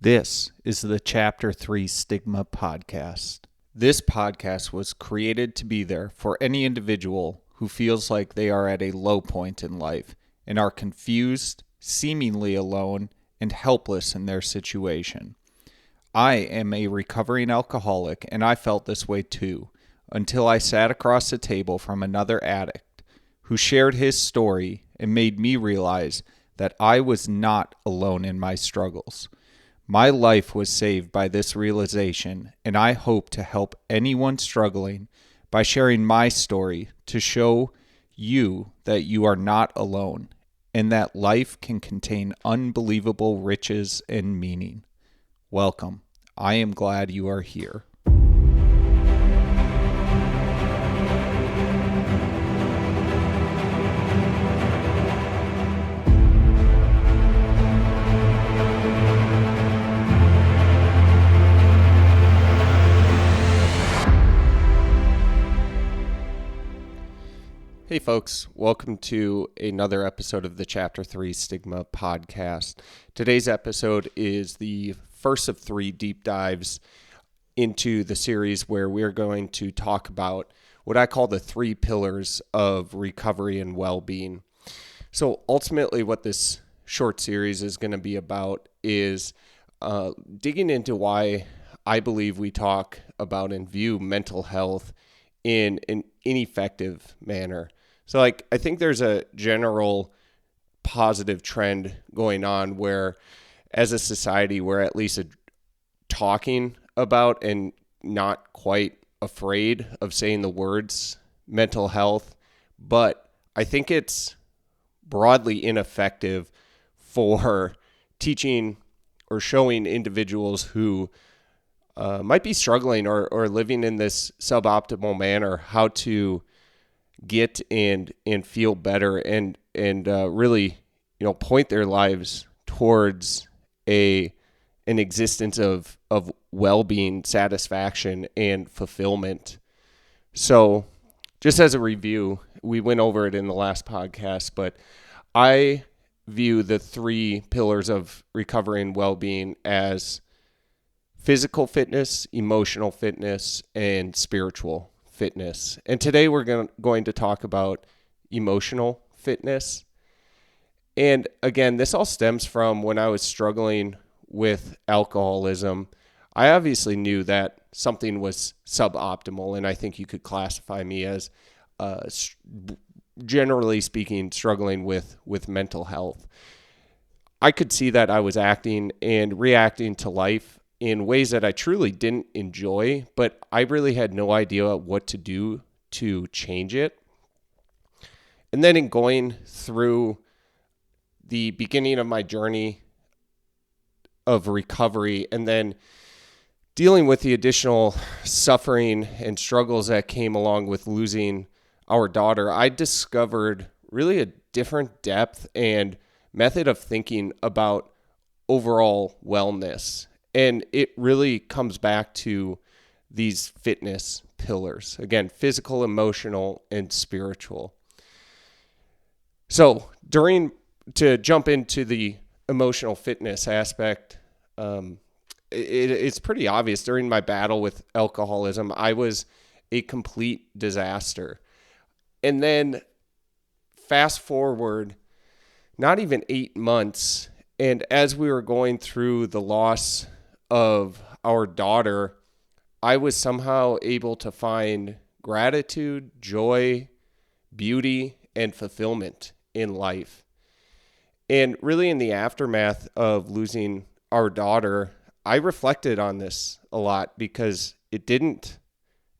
This is the Chapter 3 Stigma Podcast. This podcast was created to be there for any individual who feels like they are at a low point in life and are confused, seemingly alone, and helpless in their situation. I am a recovering alcoholic, and I felt this way too, until I sat across the table from another addict who shared his story and made me realize that I was not alone in my struggles. My life was saved by this realization, and I hope to help anyone struggling by sharing my story to show you that you are not alone and that life can contain unbelievable riches and meaning. Welcome. I am glad you are here. Hey folks, welcome to another episode of the Chapter 3 Stigma Podcast. Today's episode is the first of 3 deep dives into the series where we're going to talk about what I call the 3 pillars of recovery and well-being. So ultimately what this short series is going to be about is digging into why I believe we talk about and view mental health in an ineffective manner. So I think there's a general positive trend going on where as a society we're at least talking about and not quite afraid of saying the words mental health, but I think it's broadly ineffective for teaching or showing individuals who might be struggling or living in this suboptimal manner how to get and feel better and really point their lives towards an existence of well-being, satisfaction, and fulfillment. So just as a review, we went over it in the last podcast, but I view the 3 pillars of recovery and well-being as physical fitness, emotional fitness, and spiritual fitness. And today we're going to talk about emotional fitness. And again, this all stems from when I was struggling with alcoholism. I obviously knew that something was suboptimal, and I think you could classify me as, generally speaking, struggling with mental health. I could see that I was acting and reacting to life in ways that I truly didn't enjoy, but I really had no idea what to do to change it. And then in going through the beginning of my journey of recovery and then dealing with the additional suffering and struggles that came along with losing our daughter, I discovered really a different depth and method of thinking about overall wellness. And it really comes back to these fitness pillars. Again, physical, emotional, and spiritual. So to jump into the emotional fitness aspect, it's pretty obvious. During my battle with alcoholism, I was a complete disaster. And then fast forward, not even 8 months, and as we were going through the loss of our daughter, I was somehow able to find gratitude, joy, beauty, and fulfillment in life. And really in the aftermath of losing our daughter, I reflected on this a lot because it didn't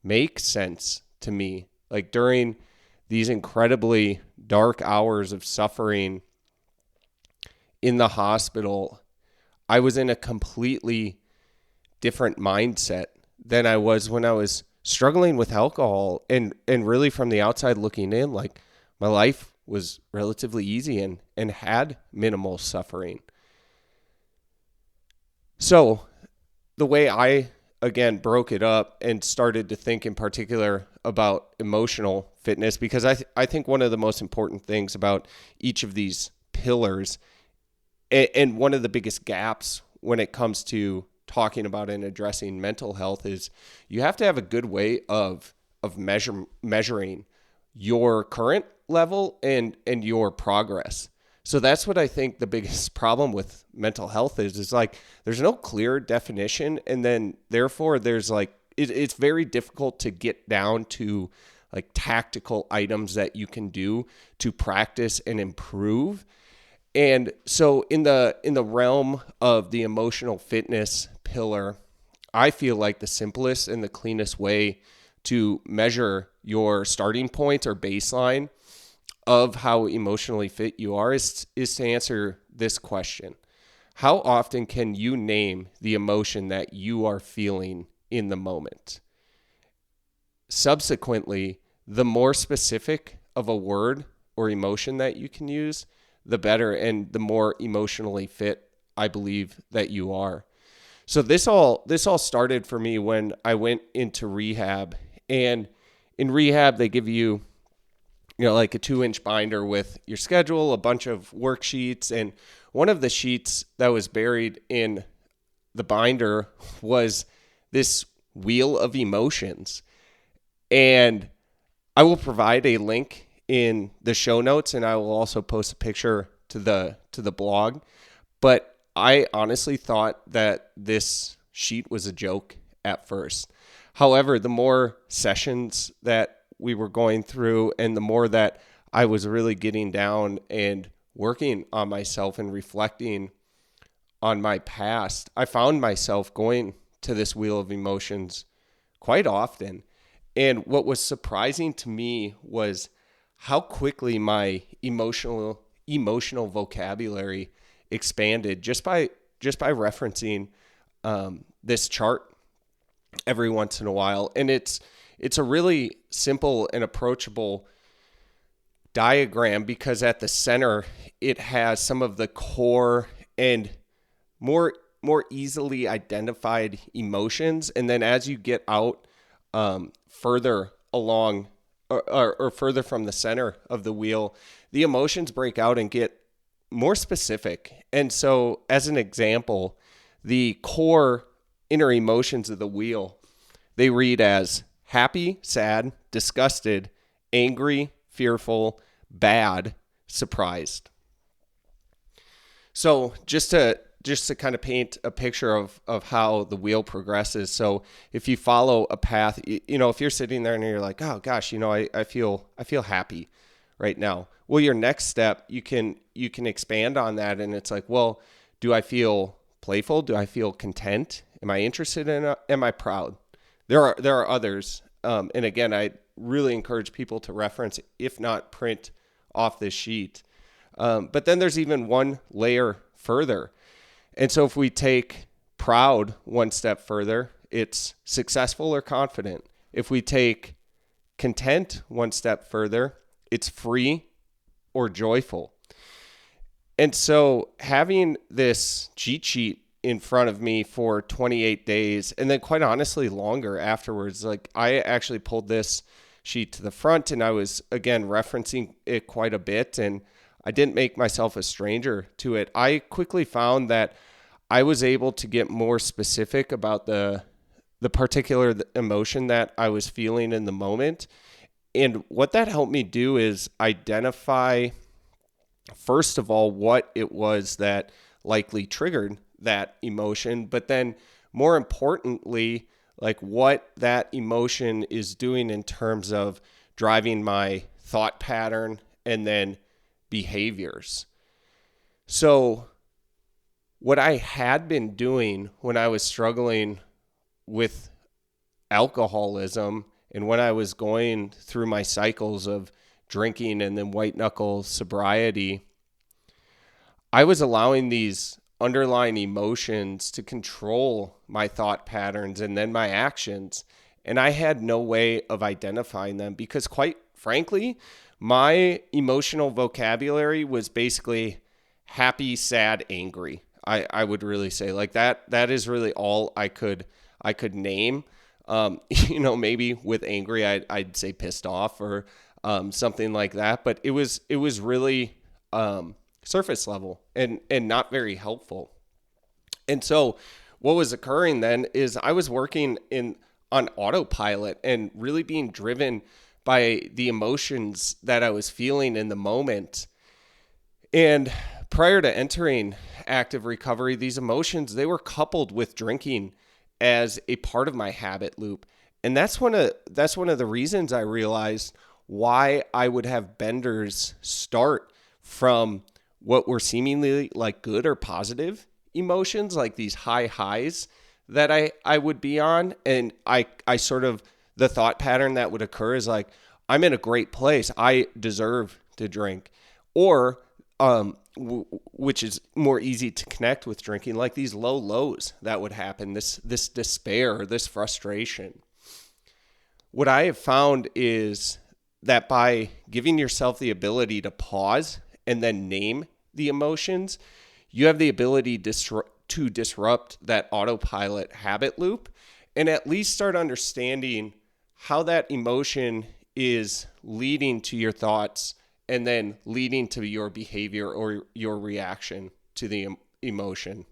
make sense to me. Like during these incredibly dark hours of suffering in the hospital, I was in a completely different mindset than I was when I was struggling with alcohol. And really from the outside looking in, like my life was relatively easy and had minimal suffering. So the way I, again, broke it up and started to think in particular about emotional fitness, because I think one of the most important things about each of these pillars, and one of the biggest gaps when it comes to talking about and addressing mental health is you have to have a good way of measuring your current level and your progress. So that's what I think the biggest problem with mental health is like there's no clear definition, and then therefore there's like it's very difficult to get down to like tactical items that you can do to practice and improve. And so in the realm of the emotional fitness pillar, I feel like the simplest and the cleanest way to measure your starting point or baseline of how emotionally fit you are is to answer this question. How often can you name the emotion that you are feeling in the moment? Subsequently, the more specific of a word or emotion that you can use, the better, and the more emotionally fit I believe that you are. So this all started for me when I went into rehab. And in rehab, they give you, like a 2-inch binder with your schedule, a bunch of worksheets. And one of the sheets that was buried in the binder was this wheel of emotions. And I will provide a link in the show notes, and I will also post a picture to the blog. But I honestly thought that this sheet was a joke at first. However, the more sessions that we were going through and the more that I was really getting down and working on myself and reflecting on my past, I found myself going to this wheel of emotions quite often. And what was surprising to me was how quickly my emotional vocabulary expanded just by referencing this chart every once in a while. And it's a really simple and approachable diagram because at the center it has some of the core and more easily identified emotions, and then as you get out further along or further from the center of the wheel, the emotions break out and get more specific. And so as an example, the core inner emotions of the wheel, they read as happy, sad, disgusted, angry, fearful, bad, surprised. So just to kind of paint a picture of how the wheel progresses. So if you follow a path, if you're sitting there and you're like, oh gosh, I feel happy right now. Well, your next step, you can expand on that. And it's like, well, do I feel playful? Do I feel content? Am I interested in it? Am I proud? There are others. And again, I really encourage people to reference, if not print off this sheet. But then there's even one layer further. And so if we take proud one step further, it's successful or confident. If we take content one step further, it's free or joyful. And so having this cheat sheet in front of me for 28 days, and then quite honestly longer afterwards, like I actually pulled this sheet to the front and I was, again, referencing it quite a bit, and I didn't make myself a stranger to it. I quickly found that I was able to get more specific about the particular emotion that I was feeling in the moment. And what that helped me do is identify, first of all, what it was that likely triggered that emotion, but then more importantly, like what that emotion is doing in terms of driving my thought pattern and then behaviors. So what I had been doing when I was struggling with alcoholism and when I was going through my cycles of drinking and then white knuckle sobriety, I was allowing these underlying emotions to control my thought patterns and then my actions. And I had no way of identifying them because, quite frankly, my emotional vocabulary was basically happy, sad, angry. I would really say like that is really all I could name. Maybe with angry, I'd say pissed off or something like that. But it was really surface level and not very helpful. And so what was occurring then is I was working on autopilot and really being driven by the emotions that I was feeling in the moment. And prior to entering active recovery, these emotions, they were coupled with drinking as a part of my habit loop. And that's one of the reasons I realized why I would have benders start from what were seemingly like good or positive emotions, like these high highs that I would be on. And I sort of, the thought pattern that would occur is like, I'm in a great place, I deserve to drink. Or which is more easy to connect with drinking, like these low lows that would happen, this despair, this frustration. What I have found is that by giving yourself the ability to pause and then name the emotions, you have the ability to disrupt that autopilot habit loop and at least start understanding how that emotion is leading to your thoughts and then leading to your behavior or your reaction to the emotion.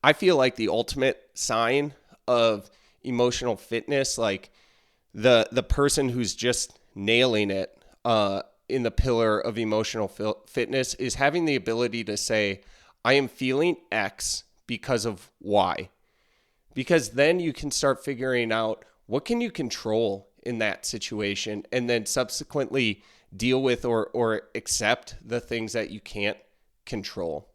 I feel like the ultimate sign of emotional fitness, like the person who's just nailing it in the pillar of emotional fitness, is having the ability to say, I am feeling X because of Y. Because then you can start figuring out what can you control in that situation, and then subsequently deal with or accept the things that you can't control.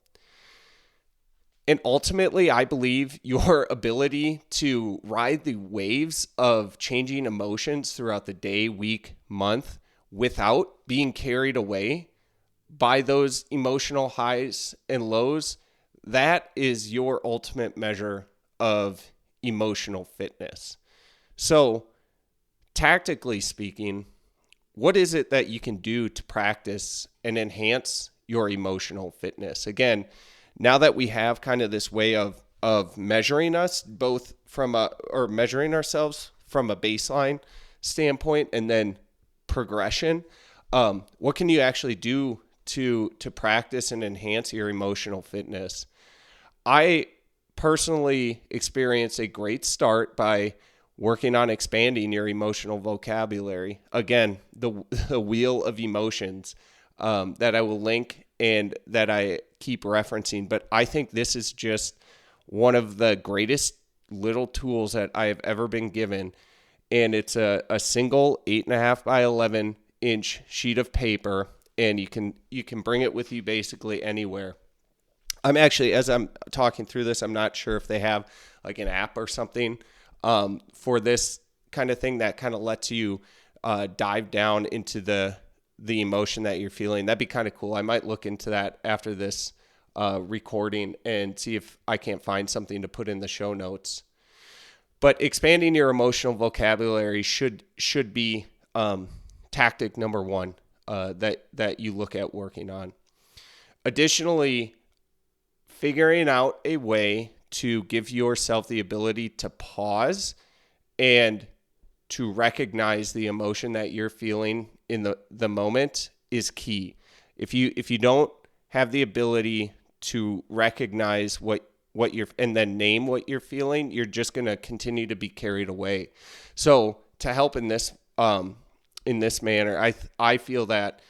And ultimately, I believe your ability to ride the waves of changing emotions throughout the day, week, month, without being carried away by those emotional highs and lows, that is your ultimate measure of emotional fitness. So, tactically speaking, what is it that you can do to practice and enhance your emotional fitness? Again, now that we have kind of this way of measuring us both measuring ourselves from a baseline standpoint and then progression, what can you actually do to practice and enhance your emotional fitness? I personally experienced a great start by working on expanding your emotional vocabulary. Again, the wheel of emotions that I will link and that I keep referencing. But I think this is just one of the greatest little tools that I have ever been given. And it's a single 8.5 by 11 inch sheet of paper, and you can bring it with you basically anywhere. I'm actually, as I'm talking through this, I'm not sure if they have like an app or something for this kind of thing that kind of lets you dive down into the emotion that you're feeling. That'd be kind of cool. I might look into that after this recording and see if I can't find something to put in the show notes. But expanding your emotional vocabulary should be tactic number one that you look at working on. Additionally, figuring out a way to give yourself the ability to pause and to recognize the emotion that you're feeling in the moment is key. If you don't have the ability to recognize what you're and then name what you're feeling, you're just going to continue to be carried away. So to help in this manner, I feel that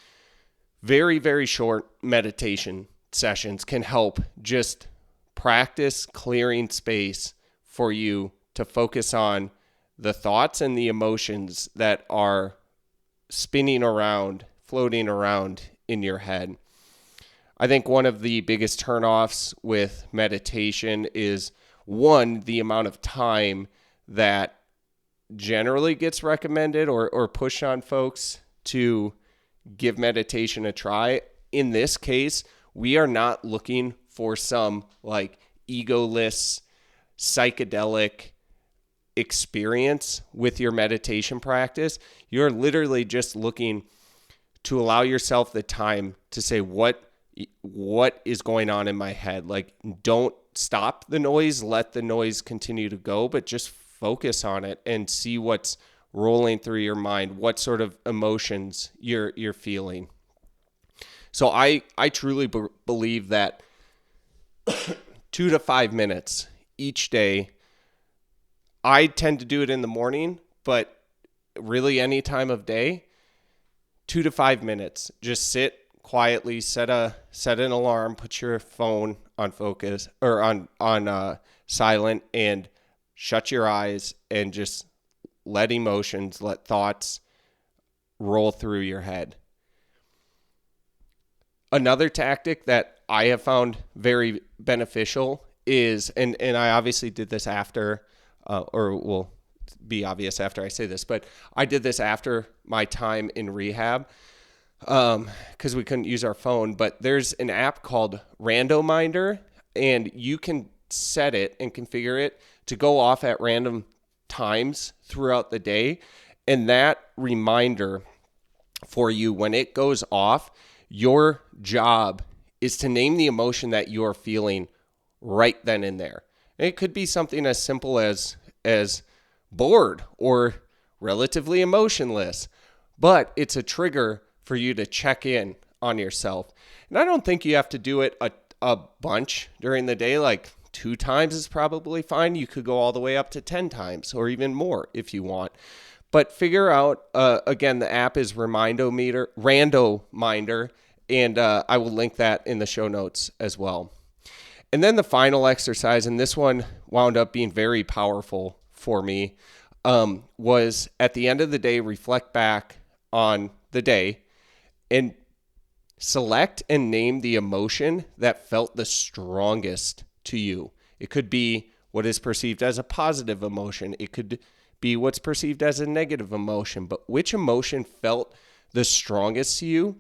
very, very short meditation sessions can help just practice clearing space for you to focus on the thoughts and the emotions that are spinning around, floating around in your head. I think one of the biggest turnoffs with meditation is, one, the amount of time that generally gets recommended or pushed on folks to give meditation a try. In this case, we are not looking for some like egoless, psychedelic experience with your meditation practice. You're literally just looking to allow yourself the time to say, what is going on in my head? Like, don't stop the noise, let the noise continue to go, but just focus on it and see what's rolling through your mind, what sort of emotions you're feeling. So I truly believe that 2 to 5 minutes each day. I tend to do it in the morning, but really any time of day, 2 to 5 minutes. Just sit quietly, set an alarm, put your phone on focus or on silent, and shut your eyes and just let emotions, let thoughts roll through your head. Another tactic that I have found very beneficial is, and I obviously did this after, or will be obvious after I say this, but I did this after my time in rehab because we couldn't use our phone. But there's an app called Randominder, and you can set it and configure it to go off at random times throughout the day. And that reminder for you, when it goes off, your job is to name the emotion that you're feeling right then and there. And it could be something as simple as bored or relatively emotionless, but it's a trigger for you to check in on yourself. And I don't think you have to do it a bunch during the day. Like 2 times is probably fine. You could go all the way up to 10 times or even more if you want. But figure out, again, the app is Randominder, and I will link that in the show notes as well. And then the final exercise, and this one wound up being very powerful for me, was at the end of the day, reflect back on the day and select and name the emotion that felt the strongest to you. It could be what is perceived as a positive emotion. It could be what's perceived as a negative emotion, but which emotion felt the strongest to you?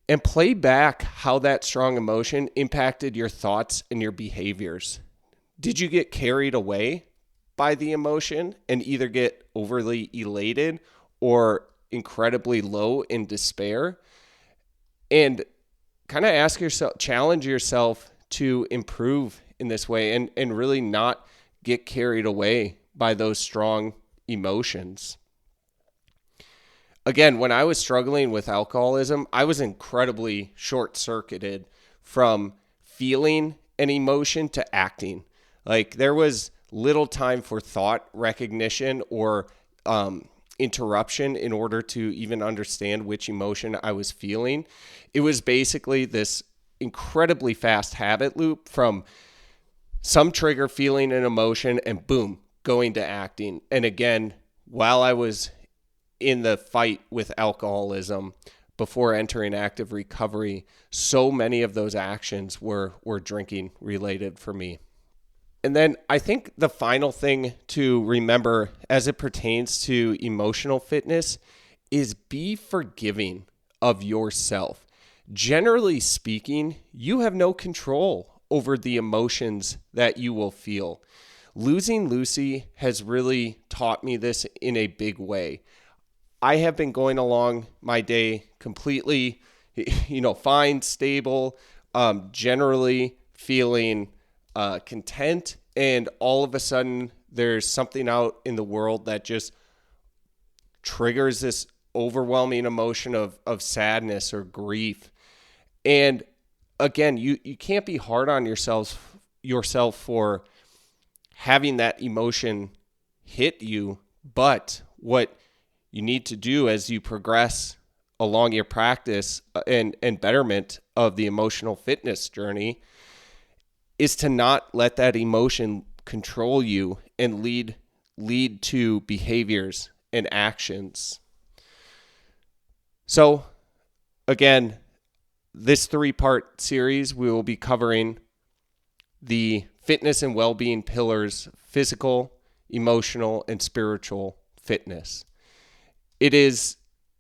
And play back how that strong emotion impacted your thoughts and your behaviors. Did you get carried away by the emotion and either get overly elated or incredibly low in despair? And kind of ask yourself, challenge yourself to improve in this way and really not get carried away by those strong emotions. Again, when I was struggling with alcoholism, I was incredibly short-circuited from feeling an emotion to acting. Like there was little time for thought recognition or interruption in order to even understand which emotion I was feeling. It was basically this incredibly fast habit loop from some trigger, feeling an emotion, and boom, going to acting. And again, while I was in the fight with alcoholism before entering active recovery, so many of those actions were drinking related for me. And then I think the final thing to remember as it pertains to emotional fitness is be forgiving of yourself. Generally speaking, you have no control over the emotions that you will feel. Losing Lucy has really taught me this in a big way. I have been going along my day completely, fine, stable, generally feeling content, and all of a sudden there's something out in the world that just triggers this overwhelming emotion of sadness or grief. And again, you can't be hard on yourself for having that emotion hit you, but what you need to do as you progress along your practice and betterment of the emotional fitness journey is to not let that emotion control you and lead to behaviors and actions. So again, this 3-part series, we will be covering the fitness and well-being pillars: physical, emotional, and spiritual fitness. It is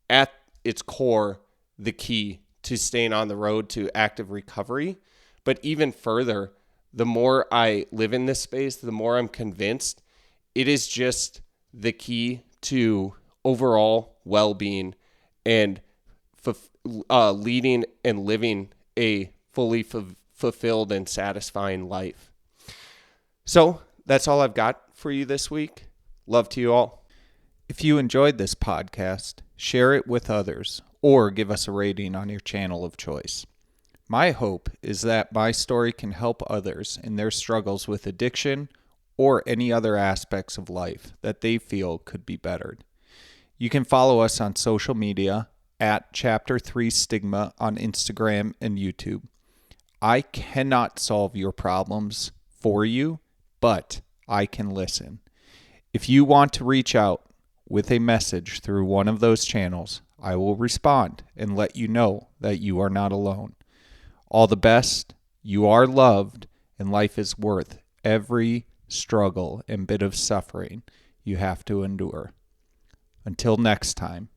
at its core the key to staying on the road to active recovery. But even further, the more I live in this space, the more I'm convinced it is just the key to overall well-being and leading and living a fully fulfilled and satisfying life. So that's all I've got for you this week. Love to you all. If you enjoyed this podcast, share it with others or give us a rating on your channel of choice. My hope is that my story can help others in their struggles with addiction or any other aspects of life that they feel could be bettered. You can follow us on social media at Chapter 3 Stigma on Instagram and YouTube. I cannot solve your problems for you, but I can listen. If you want to reach out with a message through one of those channels, I will respond and let you know that you are not alone. All the best, you are loved, and life is worth every struggle and bit of suffering you have to endure. Until next time,